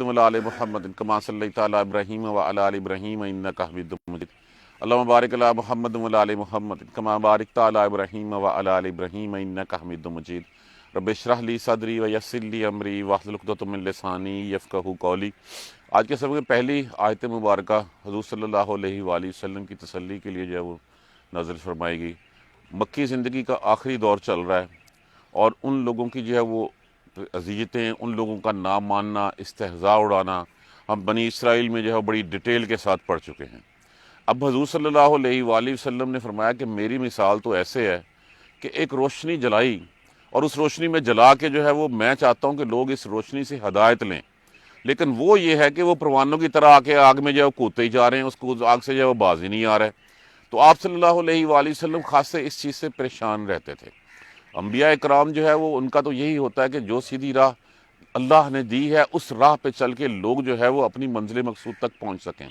وعلی محمد کما صلیت علی ابراہیم وعلی آل ابراہیم انک حمید مجید اللہم بارک علی محمد وعلی محمد کما بارکت علی ابراہیم وعلی آل ابراہیم انک حمید مجید رب اشرح لی صدری ویسر لی امری واحلل عقدۃ من لسانی یفقہوا قولی۔ آج کے سبق میں پہلی آیت مبارکہ حضور صلی اللہ علیہ وآلہ وسلم کی تسلی کے لیے جو ہے وہ نازل فرمائے گی۔ مکی زندگی کا آخری دور چل رہا ہے اور ان لوگوں کی جو ہے وہ اذیتیں، ان لوگوں کا نام ماننا، استہزاء اڑانا ہم بنی اسرائیل میں جو ہے بڑی ڈیٹیل کے ساتھ پڑھ چکے ہیں۔ اب حضور صلی اللہ علیہ وآلہ وسلم نے فرمایا کہ میری مثال تو ایسے ہے کہ ایک روشنی جلائی اور اس روشنی میں جلا کے جو ہے وہ میں چاہتا ہوں کہ لوگ اس روشنی سے ہدایت لیں، لیکن وہ یہ ہے کہ وہ پروانوں کی طرح آ کے آگ میں جو ہے وہ کودتے ہی جا رہے ہیں، اس کو آگ سے جو ہے وہ باز ہی نہیں آ رہا ہے۔ تو آپ صلی اللہ علیہ وآلہ وسلم خاصے اس چیز سے پریشان رہتے تھے۔ انبیاء اکرام جو ہے وہ ان کا تو یہی ہوتا ہے کہ جو سیدھی راہ اللہ نے دی ہے اس راہ پہ چل کے لوگ جو ہے وہ اپنی منزل مقصود تک پہنچ سکیں۔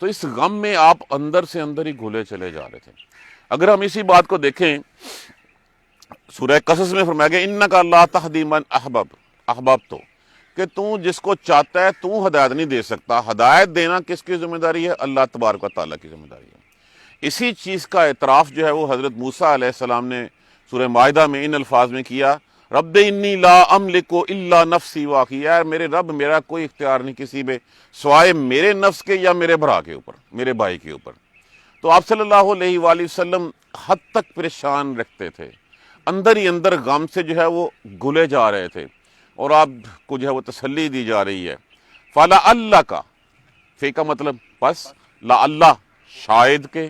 تو اس غم میں آپ اندر سے اندر ہی گھلے چلے جا رہے تھے۔ اگر ہم اسی بات کو دیکھیں، سورہ قصص میں فرمایا گیا انک لا تہدی من احببت، کہ تو جس کو چاہتا ہے تو ہدایت نہیں دے سکتا۔ ہدایت دینا کس کی ذمہ داری ہے؟ اللہ تبارک و تعالیٰ کی ذمہ داری ہے۔ اسی چیز کا اعتراف جو ہے وہ حضرت موسیٰ علیہ السلام نے سورہ مائدہ میں ان الفاظ میں کیا، رب انی لا املک الا نفسی واخی، یار میرے رب میرا کوئی اختیار نہیں کسی پہ سوائے میرے نفس کے یا میرے بھرا کے اوپر، میرے بھائی کے اوپر۔ تو آپ صلی اللہ علیہ وآلہ وسلم حد تک پریشان رکھتے تھے، اندر ہی اندر غم سے جو ہے وہ گلے جا رہے تھے، اور آپ کو جو ہے وہ تسلی دی جا رہی ہے۔ فلا اللہ کا فے کا مطلب پس، لا اللہ شاید کے،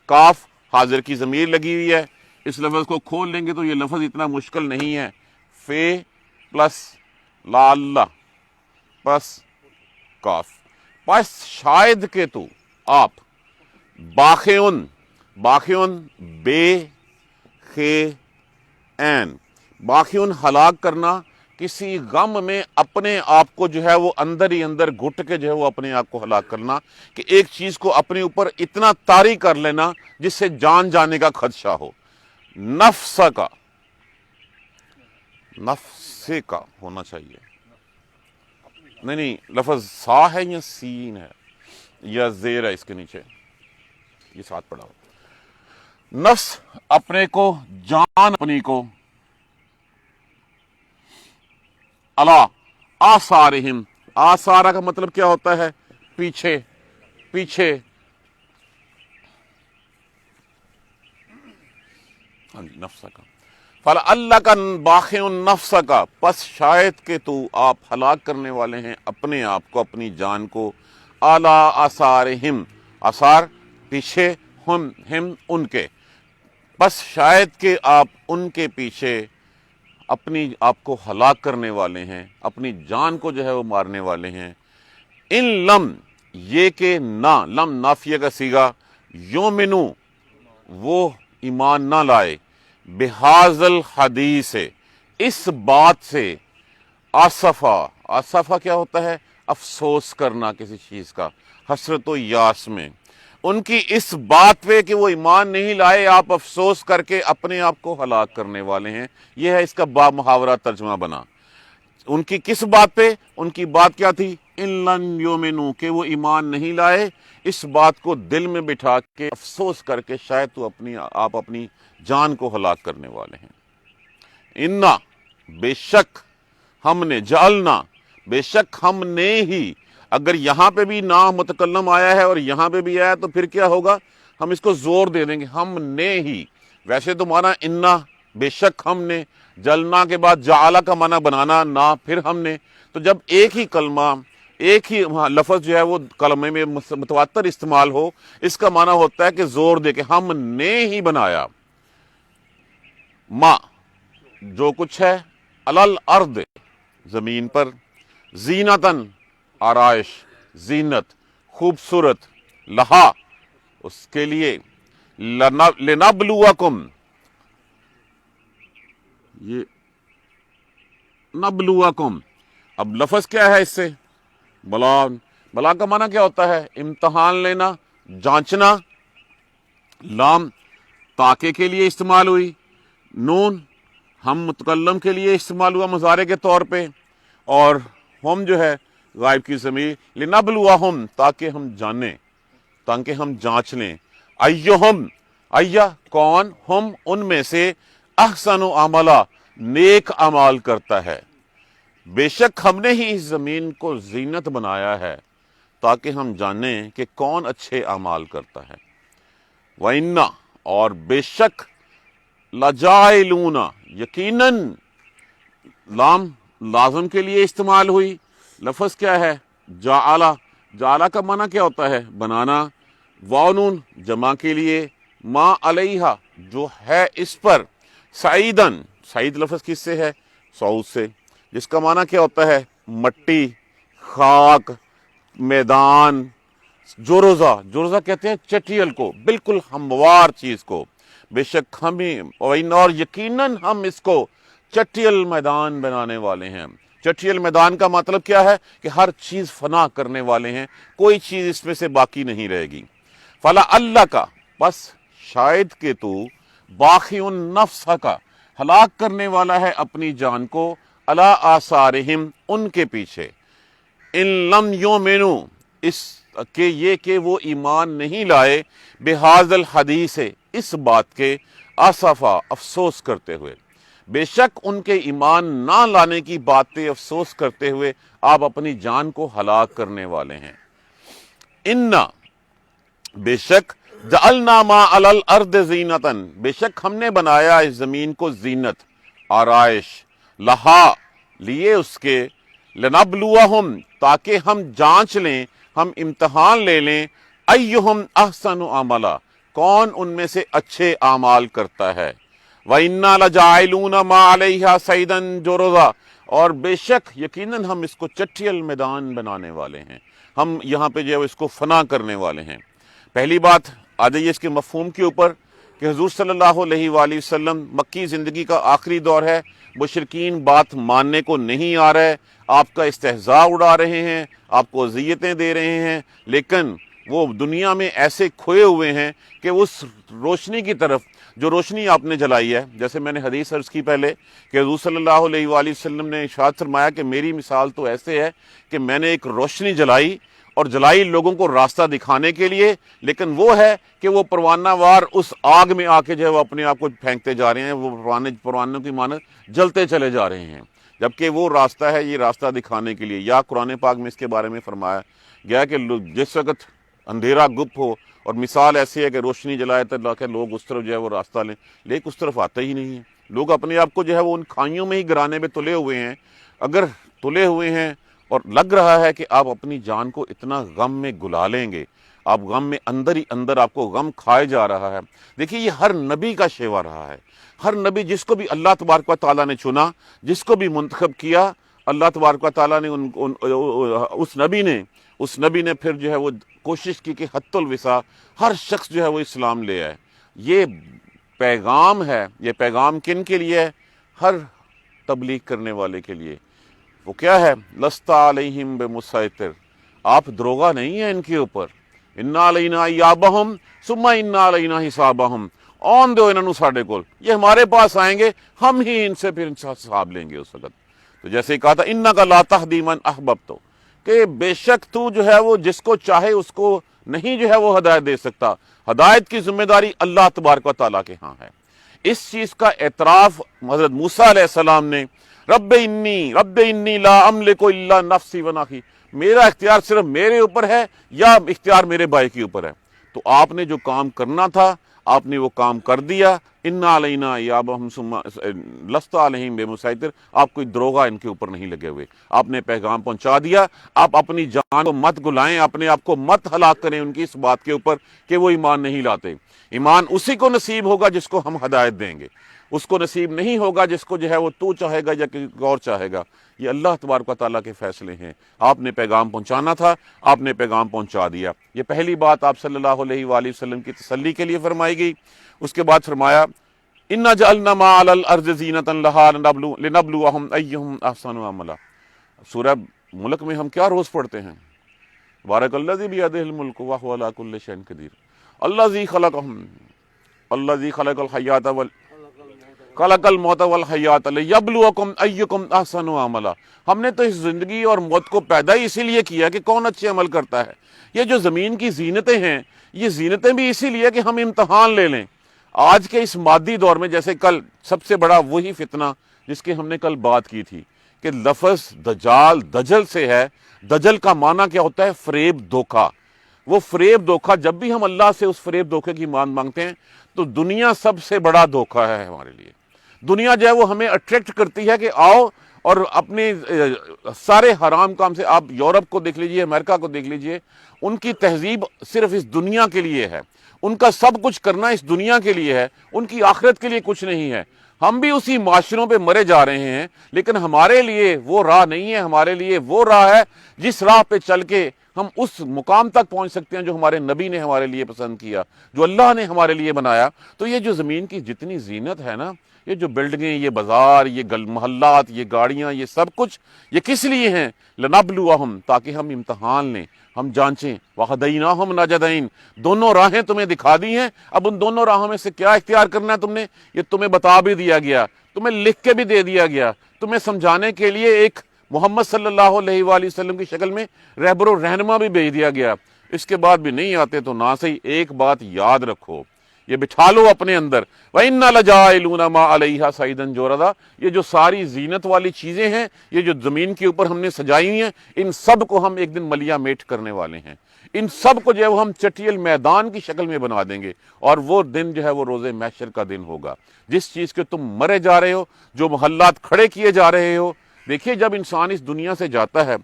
کاف حاضر کی ضمیر لگی ہوئی ہے۔ اس لفظ کو کھول لیں گے تو یہ لفظ اتنا مشکل نہیں ہے، فے پلس لا اللہ پس کاف، پس شاید کہ تو آپ باخعن، باخعن بے خے این، باخعن ہلاک کرنا، کسی غم میں اپنے آپ کو جو ہے وہ اندر ہی اندر گھٹ کے جو ہے وہ اپنے آپ کو ہلاک کرنا، کہ ایک چیز کو اپنے اوپر اتنا طاری کر لینا جس سے جان جانے کا خدشہ ہو۔ نفس کا، نفس کا ہونا چاہیے، نہیں لفظ سا ہے یا سین ہے یا زیر ہے اس کے نیچے، یہ ساتھ پڑھا ہو۔ نفس اپنے کو، جان اپنی کو، اللہ آثارہم، آثارہ کا مطلب کیا ہوتا ہے؟ پیچھے، پیچھے، ہاں جی نفس کا، فلا اللہ کا باخع نفس کا، پس شاید کہ تو آپ ہلاک کرنے والے ہیں اپنے آپ کو، اپنی جان کو، اعلی آثارہم، آثار پیچھے، ہم ان کے، پس شاید کہ آپ ان کے پیچھے اپنی آپ کو ہلاک کرنے والے ہیں، اپنی جان کو جو ہے وہ مارنے والے ہیں۔ ان لم، یہ کہ نہ، لم نافیہ کا صیغہ، یومنو وہ ایمان نہ لائے، بحاظ الحدیث اس بات سے، آصفہ، آصفہ کیا ہوتا ہے؟ افسوس کرنا کسی چیز کا، حسرت و یاس میں، ان کی اس بات پہ کہ وہ ایمان نہیں لائے آپ افسوس کر کے اپنے آپ کو ہلاک کرنے والے ہیں۔ یہ ہے اس کا با محاورہ ترجمہ بنا۔ ان کی کس بات پہ؟ ان کی بات کیا تھی؟ ان لن یومنو، کہ وہ ایمان نہیں لائے، اس بات کو دل میں بٹھا کے افسوس کر کے شاید تو آپ اپنی جان کو ہلاک کرنے والے ہیں۔ انا، بے شک ہم نے، جعلنا بے شک ہم نے ہی، اگر یہاں پہ بھی نا متکلم آیا ہے اور یہاں پہ بھی آیا تو پھر کیا ہوگا؟ ہم اس کو زور دے دیں گے، ہم نے ہی۔ ویسے تو مانا انا بے شک ہم نے، جلنا کے بعد جعلہ کا معنی بنانا نا، پھر ہم نے، تو جب ایک ہی کلمہ، ایک ہی لفظ جو ہے وہ کلمے میں متواتر استعمال ہو، اس کا معنی ہوتا ہے کہ زور دے کے ہم نے ہی بنایا، ما جو کچھ ہے، علل ارض زمین پر، زینتن آرائش، زینت خوبصورت، لہا اس کے لیے، لنبلوکم یہ نبلوکم، اب لفظ کیا ہے اس سے؟ بلا، بلا کا معنی کیا ہوتا ہے؟ امتحان لینا، جانچنا، لام تاکے کے لیے استعمال ہوئی، نون ہم متکلم کے لیے استعمال ہوا مضارع کے طور پہ، اور ہم جو ہے غائب کی ضمیر لنبلوہم تاکہ ہم جانیں، تاکہ ہم جانچ لیں، ایہم ایہ کون، ہم ان میں سے احسن عملا نیک اعمال کرتا ہے۔ بے شک ہم نے ہی اس زمین کو زینت بنایا ہے تاکہ ہم جانیں کہ کون اچھے اعمال کرتا ہے۔ وَإِنَّا اور بے شک لَجَائِلُونَ یقیناً لام لازم کے لیے استعمال ہوئی۔ لفظ کیا ہے؟ جعلہ۔ جعلہ کا معنی کیا ہوتا ہے؟ بنانا۔ واؤ جمع کے لیے، ما علیہا جو ہے اس پر، سعیدن سعید لفظ کس سے ہے؟ سعود سے، جس کا معنی کیا ہوتا ہے؟ مٹی، خاک، میدان۔ جرزہ، جرزہ کہتے ہیں چٹیل کو، بالکل ہموار چیز کو۔ بے شک ہمیں اور یقیناً ہم اس کو چٹیل میدان بنانے والے ہیں۔ چٹیل میدان کا مطلب کیا ہے؟ کہ ہر چیز فنا کرنے والے ہیں، کوئی چیز اس میں سے باقی نہیں رہے گی۔ فلا اللہ کا بس شاید کہ تو باقی النفس کا ہلاک کرنے والا ہے اپنی جان کو، علی آثارہم ان کے پیچھے، ان لم یؤمنوا اس کہ یہ کہ وہ ایمان نہیں لائے، بہذا الحدیث اس بات کے، آسفا افسوس کرتے ہوئے۔ بے شک ان کے ایمان نہ لانے کی بات پہ افسوس کرتے ہوئے آپ اپنی جان کو ہلاک کرنے والے ہیں۔ انا بے شک جعلنا ما علی الارض زینتاً بے شک ہم نے بنایا اس زمین کو زینت، آرائش، لہا لیے اس کے، لنبلوہم تاکہ ہم جانچ لیں، ہم امتحان لے لیں، ایہم احسن عملا کون ان میں سے اچھے اعمال کرتا ہے۔ وَإِنَّا لَجَاعِلُونَ مَا عَلَيْهَا صَيْدًا جُرُزًا اور بے شک یقیناً ہم اس کو چٹیل میدان بنانے والے ہیں، ہم یہاں پہ جو ہے اس کو فنا کرنے والے ہیں۔ پہلی بات آ جائیے اس کے مفہوم کے اوپر کہ حضور صلی اللہ علیہ وآلہ وسلم مکی زندگی کا آخری دور ہے، مشرکین بات ماننے کو نہیں آ رہے، آپ کا استہزاء اڑا رہے ہیں، آپ کو اذیتیں دے رہے ہیں، لیکن وہ دنیا میں ایسے کھوئے ہوئے ہیں کہ اس روشنی کی طرف جو روشنی آپ نے جلائی ہے، جیسے میں نے حدیث عرض کی پہلے کہ حضور صلی اللہ علیہ وآلہ وسلم نے ارشاد فرمایا کہ میری مثال تو ایسے ہے کہ میں نے ایک روشنی جلائی اور جلائی لوگوں کو راستہ دکھانے کے لیے، لیکن وہ ہے کہ وہ پروانہ وار اس آگ میں آ کے جو ہے وہ اپنے آپ کو پھینکتے جا رہے ہیں، وہ پروانوں کی مانند جلتے چلے جا رہے ہیں، جبکہ وہ راستہ ہے یہ راستہ دکھانے کے لیے۔ یا قرآن پاک میں اس کے بارے میں فرمایا گیا کہ جس وقت اندھیرا گپ ہو اور مثال ایسی ہے کہ روشنی جلائے تو لوگ اس طرف جو ہے وہ راستہ لیں، لیکن اس طرف آتے ہی نہیں ہیں، لوگ اپنے آپ کو جو ہے وہ ان کھائیوں میں ہی گرانے میں تلے ہوئے ہیں۔ اگر تلے ہوئے ہیں اور لگ رہا ہے کہ آپ اپنی جان کو اتنا غم میں گلا لیں گے، آپ غم میں اندر ہی اندر آپ کو غم کھائے جا رہا ہے۔ دیکھیے یہ ہر نبی کا شیوا رہا ہے، ہر نبی جس کو بھی اللہ تبارک و تعالیٰ نے چنا، جس کو بھی منتخب کیا، اللہ تبارک و تعالیٰ نے اس نبی نے پھر جو ہے وہ کوشش کی کہ حت الوسع ہر شخص جو ہے وہ اسلام لے آئے۔ یہ پیغام ہے، یہ پیغام کن کے لیے ہے؟ ہر تبلیغ کرنے والے کے لیے۔ وہ کیا ہے؟ لست علیہم بمسیطر، آپ دروغہ نہیں ہیں ان کے اوپر۔ انا علینا ایابہم ثم انا علینا حسابہم، آن دو انہوں نے ساڈے کول، یہ ہمارے پاس آئیں گے، ہم ہی ان سے پھر حساب لیں گے اس وقت۔ تو جیسے ہی کہا تھا انک لا تہدی من احببت، کہ بے شک تو جو ہے وہ جس کو چاہے اس کو نہیں جو ہے وہ ہدایت دے سکتا، ہدایت کی ذمہ داری اللہ تبارک و تعالیٰ کے ہاں ہے۔ اس چیز کا اعتراف حضرت موسیٰ علیہ السلام نے، رب انی لا املک الا نفسی و اخی، میرا اختیار صرف میرے اوپر ہے یا اختیار میرے بھائی کے اوپر ہے؟ تو آپ نے جو کام کرنا تھا آپ نے وہ کام کر دیا۔ انا علینا ایابہم ثم لست علیہم بمسیطر، آپ کوئی دروغہ ان کے اوپر نہیں لگے ہوئے، آپ نے پیغام پہنچا دیا۔ آپ اپنی جان کو مت گلائیں، اپنے آپ کو مت ہلاک کریں ان کی اس بات کے اوپر کہ وہ ایمان نہیں لاتے۔ ایمان اسی کو نصیب ہوگا جس کو ہم ہدایت دیں گے، اس کو نصیب نہیں ہوگا جس کو جو ہے وہ تو چاہے گا یا کسی اور چاہے گا۔ یہ اللہ تبارک و تعالیٰ کے فیصلے ہیں، آپ نے پیغام پہنچانا تھا، آپ نے پیغام پہنچا دیا۔ یہ پہلی بات آپ صلی اللہ علیہ وآلہ وسلم کی تسلی کے لیے فرمائی گئی۔ اس کے بعد فرمایا انا جعلنا ما علی الارض زینۃ لہا لنبلوہم ایہم احسن عملا۔ سورہ ملک میں ہم کیا روز پڑھتے ہیں؟ بارک الذی بیدہ الملک وہو علی کل شیء قدیر، الذی خلق الحیات خلقل موت والحیات لیبلوکم ایکم احسن عملا۔ ہم نے تو اس زندگی اور موت کو پیدا ہی اسی لیے کیا کہ کون اچھے عمل کرتا ہے۔ یہ جو زمین کی زینتیں ہیں، یہ زینتیں بھی اسی لیے کہ ہم امتحان لے لیں۔ آج کے اس مادی دور میں، جیسے کل سب سے بڑا وہی فتنہ جس کی ہم نے کل بات کی تھی کہ لفظ دجال دجل سے ہے۔ دجل کا معنی کیا ہوتا ہے؟ فریب، دھوکہ۔ وہ فریب دھوکہ، جب بھی ہم اللہ سے اس فریب دھوکے کی مان مانگتے ہیں تو دنیا سب سے بڑا دھوکہ ہے ہمارے لیے۔ دنیا جو ہے وہ ہمیں اٹریکٹ کرتی ہے کہ آؤ اور اپنے سارے حرام کام سے، آپ یورپ کو دیکھ لیجئے، امریکہ کو دیکھ لیجئے، ان کی تہذیب صرف اس دنیا کے لیے ہے، ان کا سب کچھ کرنا اس دنیا کے لیے ہے، ان کی آخرت کے لیے کچھ نہیں ہے۔ ہم بھی اسی معاشروں پہ مرے جا رہے ہیں، لیکن ہمارے لیے وہ راہ نہیں ہے، ہمارے لیے وہ راہ ہے جس راہ پہ چل کے ہم اس مقام تک پہنچ سکتے ہیں جو ہمارے نبی نے ہمارے لیے پسند کیا، جو اللہ نے ہمارے لیے بنایا۔ تو یہ جو زمین کی جتنی زینت ہے نا، یہ جو بلڈنگیں، یہ بازار، یہ محلات، یہ گاڑیاں، یہ سب کچھ یہ کس لیے ہیں؟ لنبلوہم، تاکہ ہم امتحان لیں، ہم جانچیں۔ وہدیناہم نجدین، دونوں راہیں تمہیں دکھا دی ہیں، اب ان دونوں راہوں میں سے کیا اختیار کرنا ہے تم نے، یہ تمہیں بتا بھی دیا گیا، تمہیں لکھ کے بھی دے دیا گیا، تمہیں سمجھانے کے لیے ایک محمد صلی اللہ علیہ وآلہ وسلم کی شکل میں رہبر و رہنما بھی بھیج دیا گیا۔ اس کے بعد بھی نہیں آتے تو نہ صحیح، ایک بات یاد رکھو، یہ بٹھا لو اپنے اندر، وَإِنَّا لَجَاعِلُونَ مَا عَلَيْهَا صَعِيدًا جُرُزًا۔ یہ جو ساری زینت والی چیزیں ہیں، یہ جو زمین کے اوپر ہم نے سجائی ہوئی ہیں، ان سب کو ہم ایک دن ملیا میٹ کرنے والے ہیں۔ ان سب کو جو ہے وہ ہم چٹیل میدان کی شکل میں بنا دیں گے، اور وہ دن جو ہے وہ روز محشر کا دن ہوگا۔ جس چیز کے تم مرے جا رہے ہو، جو محلات کھڑے کیے جا رہے ہو، دیکھیے جب انسان اس دنیا سے جاتا ہے،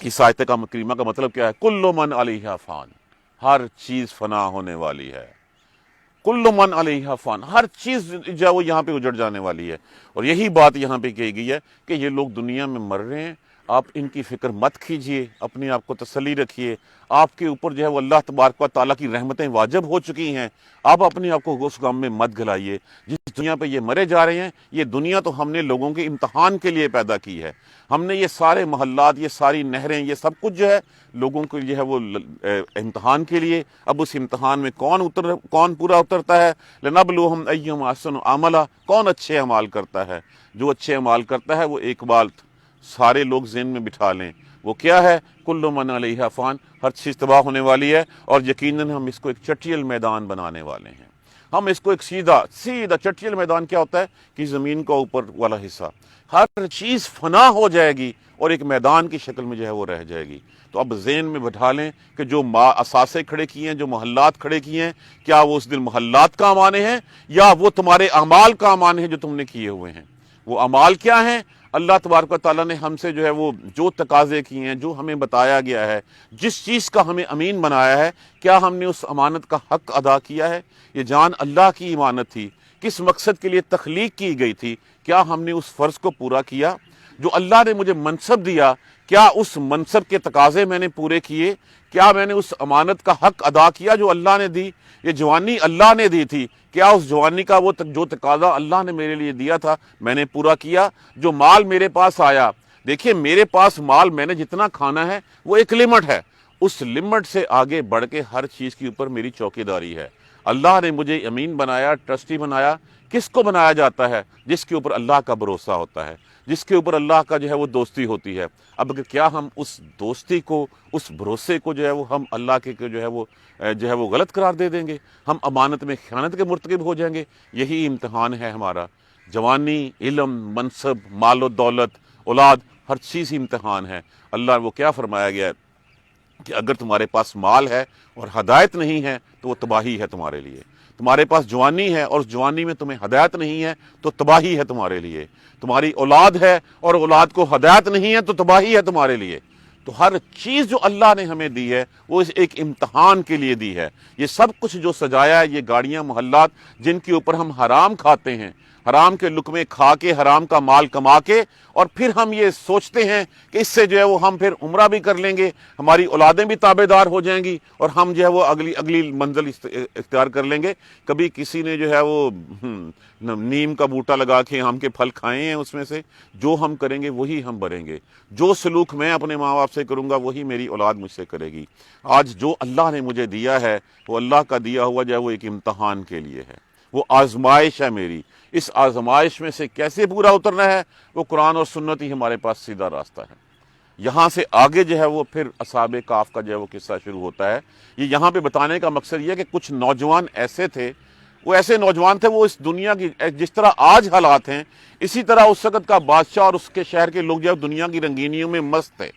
اس آیت کریمہ کا مطلب کیا ہے؟ کل من علیہا فان، ہر چیز فنا ہونے والی ہے۔ کل من علیہا فان، ہر چیز جو ہے وہ یہاں پہ اجڑ جانے والی ہے۔ اور یہی بات یہاں پہ کہی گئی ہے کہ یہ لوگ دنیا میں مر رہے ہیں، آپ ان کی فکر مت کیجئے، اپنے آپ کو تسلی رکھیے۔ آپ کے اوپر جو ہے وہ اللہ تبارک و تعالیٰ کی رحمتیں واجب ہو چکی ہیں، آپ اپنے آپ کو اس غم میں مت گلائیے۔ جس دنیا پہ یہ مرے جا رہے ہیں، یہ دنیا تو ہم نے لوگوں کے امتحان کے لیے پیدا کی ہے۔ ہم نے یہ سارے محلات، یہ ساری نہریں، یہ سب کچھ جو ہے لوگوں کے لیے ہے وہ امتحان کے لیے۔ اب اس امتحان میں کون پورا اترتا ہے؟ لنبلوہم ایہم احسن عملا، کون اچھے اعمال کرتا ہے؟ جو اچھے اعمال کرتا ہے وہ ایک بات سارے لوگ ذہن میں بٹھا لیں، وہ کیا ہے؟ کل من علیہا فان، ہر چیز تباہ ہونے والی ہے، اور یقیناً ہم اس کو ایک چٹیل میدان بنانے والے ہیں۔ ہم اس کو ایک سیدھا چٹیل میدان کیا ہوتا ہے کہ زمین کا اوپر والا حصہ، ہر چیز فنا ہو جائے گی اور ایک میدان کی شکل میں جو ہے وہ رہ جائے گی۔ تو اب ذہن میں بٹھا لیں کہ جو اثاثے کھڑے کیے ہیں، جو محلات کھڑے کیے ہیں، کیا وہ اس دن محلات کام آنے ہیں یا وہ تمہارے اعمال کام آنے ہیں جو تم نے کیے ہوئے ہیں؟ وہ اعمال کیا ہیں؟ اللہ تبارک و تعالیٰ نے ہم سے جو ہے وہ جو تقاضے کیے ہیں، جو ہمیں بتایا گیا ہے، جس چیز کا ہمیں امین بنایا ہے، کیا ہم نے اس امانت کا حق ادا کیا ہے؟ یہ جان اللہ کی امانت تھی، کس مقصد کے لیے تخلیق کی گئی تھی، کیا ہم نے اس فرض کو پورا کیا؟ جو اللہ نے مجھے منصب دیا، کیا اس منصب کے تقاضے میں نے پورے کیے؟ کیا میں نے اس امانت کا حق ادا کیا جو اللہ نے دی؟ یہ جوانی اللہ نے دی تھی، کیا اس جوانی کا وہ جو تقاضا اللہ نے میرے لیے دیا تھا میں نے پورا کیا؟ جو مال میرے پاس آیا، دیکھیے میرے پاس مال میں نے جتنا کھانا ہے وہ ایک لمٹ ہے، اس لمٹ سے آگے بڑھ کے ہر چیز کے اوپر میری چوکیداری ہے۔ اللہ نے مجھے امین بنایا، ٹرسٹی بنایا۔ کس کو بنایا جاتا ہے؟ جس کے اوپر اللہ کا بھروسہ ہوتا ہے، جس کے اوپر اللہ کا جو ہے وہ دوستی ہوتی ہے۔ اب کیا ہم اس دوستی کو، اس بھروسے کو جو ہے وہ ہم اللہ کے جو ہے وہ غلط قرار دے دیں گے؟ ہم امانت میں خیانت کے مرتکب ہو جائیں گے؟ یہی امتحان ہے ہمارا۔ جوانی، علم، منصب، مال و دولت، اولاد، ہر چیز امتحان ہے۔ اللہ وہ کیا فرمایا گیا ہے کہ اگر تمہارے پاس مال ہے اور ہدایت نہیں ہے تو وہ تباہی ہے تمہارے لیے۔ تمہارے پاس جوانی ہے اور اس جوانی میں تمہیں ہدایت نہیں ہے تو تباہی ہے تمہارے لیے۔ تمہاری اولاد ہے اور اولاد کو ہدایت نہیں ہے تو تباہی ہے تمہارے لیے۔ تو ہر چیز جو اللہ نے ہمیں دی ہے وہ ایک امتحان کے لیے دی ہے۔ یہ سب کچھ جو سجایا ہے، یہ گاڑیاں، محلات جن کے اوپر ہم حرام کھاتے ہیں، حرام کے لقمے کھا کے، حرام کا مال کما کے، اور پھر ہم یہ سوچتے ہیں کہ اس سے جو ہے وہ ہم پھر عمرہ بھی کر لیں گے، ہماری اولادیں بھی تابع دار ہو جائیں گی، اور ہم جو ہے وہ اگلی منزل اختیار کر لیں گے۔ کبھی کسی نے جو ہے وہ نیم کا بوٹا لگا کے آم کے پھل کھائے ہیں، اس میں سے جو ہم کریں گے وہی ہم بھریں گے۔ جو سلوک میں اپنے ماں باپ سے کروں گا وہی میری اولاد مجھ سے کرے گی۔ آج جو اللہ نے مجھے دیا ہے وہ اللہ کا دیا ہوا جو ہے وہ ایک امتحان کے لیے ہے۔ وہ آزمائش ہے میری، اس آزمائش میں سے کیسے پورا اترنا ہے، وہ قرآن اور سنت ہی ہمارے پاس سیدھا راستہ ہے۔ یہاں سے آگے جو ہے وہ پھر اصحاب کہف کا جو ہے وہ قصہ شروع ہوتا ہے۔ یہ یہاں پہ بتانے کا مقصد یہ ہے کہ کچھ نوجوان ایسے تھے، وہ ایسے نوجوان تھے، وہ اس دنیا کی جس طرح آج حالات ہیں اسی طرح اس وقت کا بادشاہ اور اس کے شہر کے لوگ جو ہے دنیا کی رنگینیوں میں مست تھے۔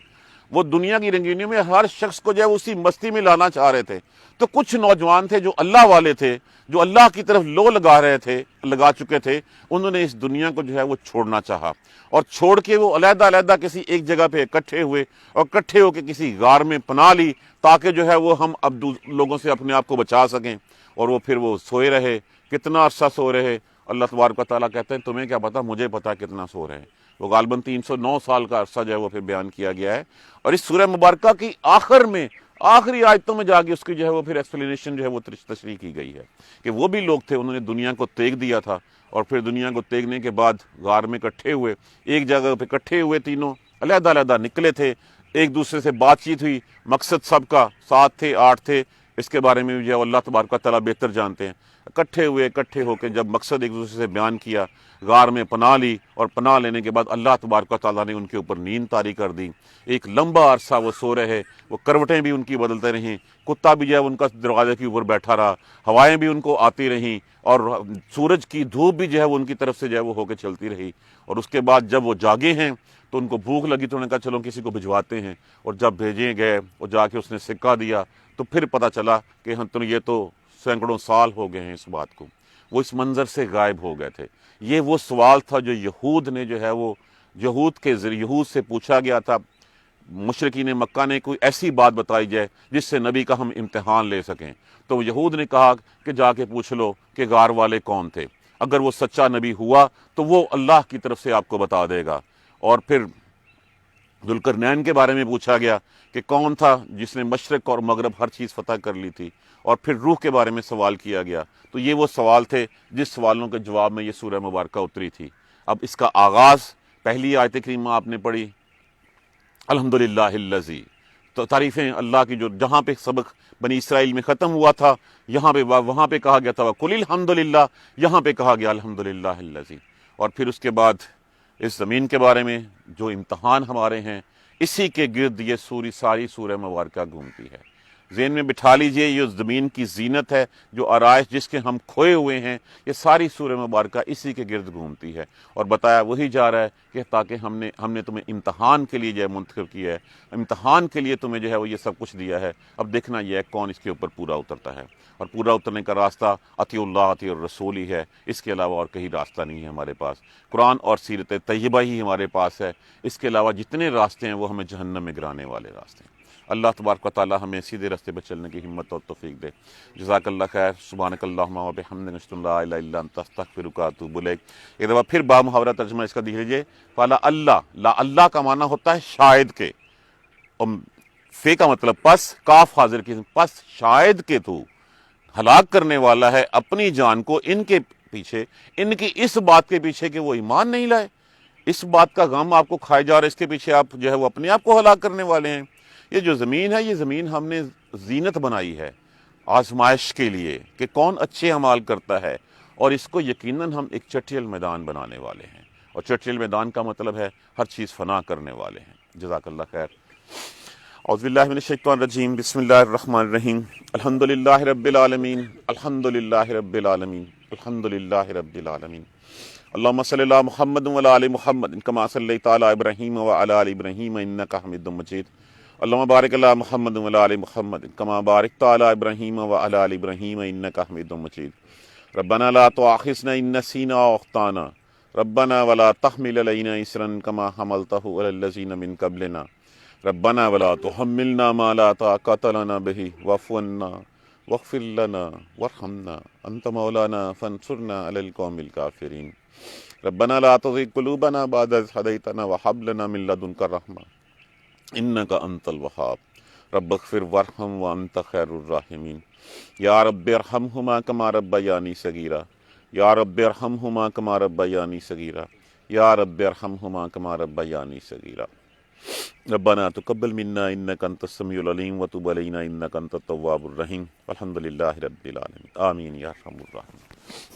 وہ دنیا کی رنگینیوں میں ہر شخص کو جو ہے اسی مستی میں لانا چاہ رہے تھے۔ تو کچھ نوجوان تھے جو اللہ والے تھے، جو اللہ کی طرف لو لگا چکے تھے، انہوں نے اس دنیا کو جو ہے وہ چھوڑنا چاہا، اور چھوڑ کے وہ علیحدہ علیحدہ کسی ایک جگہ پہ اکٹھے ہوئے، اور اکٹھے ہو کے کسی غار میں پناہ لی تاکہ جو ہے وہ ہم اب لوگوں سے اپنے آپ کو بچا سکیں۔ اور وہ پھر وہ سوئے رہے، کتنا عرصہ سو رہے، اللہ تبارک و تعالیٰ کہتے ہیں تمہیں کیا پتا، مجھے پتا کتنا سو رہے ہیں۔ وہ غالباً 309 سال کا عرصہ جو ہے وہ پھر بیان کیا گیا ہے، اور اس سورہ مبارکہ کی آخر میں آخری آیتوں میں جا کے اس کی جو ہے وہ پھر ایکسپلینیشن جو ہے وہ تشریح کی گئی ہے کہ وہ بھی لوگ تھے، انہوں نے دنیا کو تیگ دیا تھا، اور پھر دنیا کو تیگنے کے بعد غار میں اکٹھے ہوئے، ایک جگہ پہ اکٹھے ہوئے، تینوں علیحدہ علیحدہ نکلے تھے، ایک دوسرے سے بات چیت ہوئی، مقصد سب کا 7 تھے 8 تھے، اس کے بارے میں جو ہے اللہ تبارک و تعالیٰ بہتر جانتے ہیں۔ اکٹھے ہوئے، اکٹھے ہو کے جب مقصد ایک دوسرے سے بیان کیا، غار میں پناہ لی، اور پناہ لینے کے بعد اللہ تبارک و تعالیٰ نے ان کے اوپر نیند طاری کر دی۔ ایک لمبا عرصہ وہ سو رہے، وہ کروٹیں بھی ان کی بدلتے رہیں، کتا بھی جو ہے ان کا دروازے کے اوپر بیٹھا رہا، ہوائیں بھی ان کو آتی رہیں، اور سورج کی دھوپ بھی جو ہے وہ ان کی طرف سے جو ہے وہ ہو کے چلتی رہی۔ اور اس کے بعد جب وہ جاگے ہیں تو ان کو بھوک لگی، تو انہوں نے کہا چلو کسی کو بھجواتے ہیں، اور جب بھیجے گئے اور جا کے اس نے سکہ دیا تو پھر پتہ چلا کہ ہم تو یہ تو سینکڑوں سال ہو گئے ہیں اس بات کو۔ وہ اس منظر سے غائب ہو گئے تھے۔ یہ وہ سوال تھا جو یہود نے جو ہے وہ یہود سے پوچھا گیا تھا، مشرکین مکہ نے کوئی ایسی بات بتائی جائے جس سے نبی کا ہم امتحان لے سکیں، تو یہود نے کہا کہ جا کے پوچھ لو کہ غار والے کون تھے، اگر وہ سچا نبی ہوا تو وہ اللہ کی طرف سے آپ کو بتا دے گا۔ اور پھر ذوالقرنین کے بارے میں پوچھا گیا کہ کون تھا جس نے مشرق اور مغرب ہر چیز فتح کر لی تھی، اور پھر روح کے بارے میں سوال کیا گیا۔ تو یہ وہ سوال تھے جس سوالوں کے جواب میں یہ سورہ مبارکہ اتری تھی۔ اب اس کا آغاز پہلی آیت کریمہ آپ نے پڑھی، الحمدللہ الذی، تو تعریفیں اللہ کی، جو جہاں پہ سبق بنی اسرائیل میں ختم ہوا تھا یہاں پہ وہاں پہ کہا گیا تھا قل الحمدللہ، یہاں پہ کہا گیا الحمدللہ الذی۔ اور پھر اس کے بعد اس زمین کے بارے میں جو امتحان ہمارے ہیں، اسی کے گرد یہ ساری سورہ مبارکہ گھومتی ہے۔ ذہن میں بٹھا لیجئے، یہ زمین کی زینت ہے، جو آرائش جس کے ہم کھوئے ہوئے ہیں، یہ ساری سورہ مبارکہ اسی کے گرد گھومتی ہے۔ اور بتایا وہی جا رہا ہے کہ تاکہ ہم نے تمہیں امتحان کے لیے جو ہے منتخب کیا ہے، امتحان کے لیے تمہیں جو ہے وہ یہ سب کچھ دیا ہے، اب دیکھنا یہ ہے کون اس کے اوپر پورا اترتا ہے۔ اور پورا اترنے کا راستہ اطیع اللہ اطیع الرسول ہی ہے، اس کے علاوہ اور کہیں راستہ نہیں ہے ہمارے پاس۔ قرآن اور سیرت طیبہ ہی ہمارے پاس ہے، اس کے علاوہ جتنے راستے ہیں وہ ہمیں جہنم میں گرانے والے راستے ہیں۔ اللہ تبارک و تعالی ہمیں سیدھے راستے پر چلنے کی ہمت اور توفیق دے۔ جزاک اللہ خیر، سبحانک اللہم و بحمدک، اشہد ان لا الہ الا انت، استغفرک و اتوب الیک۔ ایک دفعہ پھر با محاورہ ترجمہ اس کا دیکھ لیجیے، فلا اللہ، لا اللہ کا معنی ہوتا ہے شاید کے، اور فے کا مطلب پس، کاف حاضر کی پس شاید کہ تو ہلاک کرنے والا ہے اپنی جان کو ان کے پیچھے، ان کی اس بات کے پیچھے کہ وہ ایمان نہیں لائے، اس بات کا غم آپ کو کھائے جا رہا ہے، اس کے پیچھے آپ جو ہے وہ اپنے آپ کو ہلاک کرنے والے ہیں۔ یہ جو زمین ہے، یہ زمین ہم نے زینت بنائی ہے آزمائش کے لیے کہ کون اچھے اعمال کرتا ہے، اور اس کو یقیناً ہم ایک چٹیل میدان بنانے والے ہیں، اور چٹیل میدان کا مطلب ہے ہر چیز فنا کرنے والے ہیں۔ جزاک اللہ خیر۔ اعوذ باللہ من الشیطان الرجیم، بسم اللہ الرحمن الرحیم، الحمدللہ رب العالمین، الحمدللہ رب العالمین، الحمدللہ رب العالمین۔ اللہم صلی علی محمد وعلی آل محمد کما صلیت علی ابراہیم وعلی آل ابراہیم انک حمید مجید۔ اللہم بارک علی محمد وعلی آل محمد کما بارکت علی ابراہیم وعلی آل ابراہیم انک حمید مجید۔ ربنا لا تؤاخذنا ان نسینا او اخطانا، ربنا ولا تحمل علینا اصرا کما حملتہ علی الذین من قبلنا، ربنا ولا تحملنا ما لا طاقة لنا به واعف عنا واغفر لنا وارحمنا انت مولانا فانصرنا على القوم الكافرين، ربنا لا تزغ قلوبنا بعد إذ هديتنا وهب لنا من لدنك رحمة انك انت الوهاب، رب اغفر وارحم وانت خير الراحمين، یا رب ارحمهما كما ربياني صغيرا، یا رب ارحمهما كما ربياني صغيرا، یا رب ارحمهما كما ربياني صغيرا۔ ربنا تقبل منا انك انت السميع العليم وتب علينا انك انت التواب الرحيم، والحمد لله رب العالمين، آمين یا ارحم الراحمين۔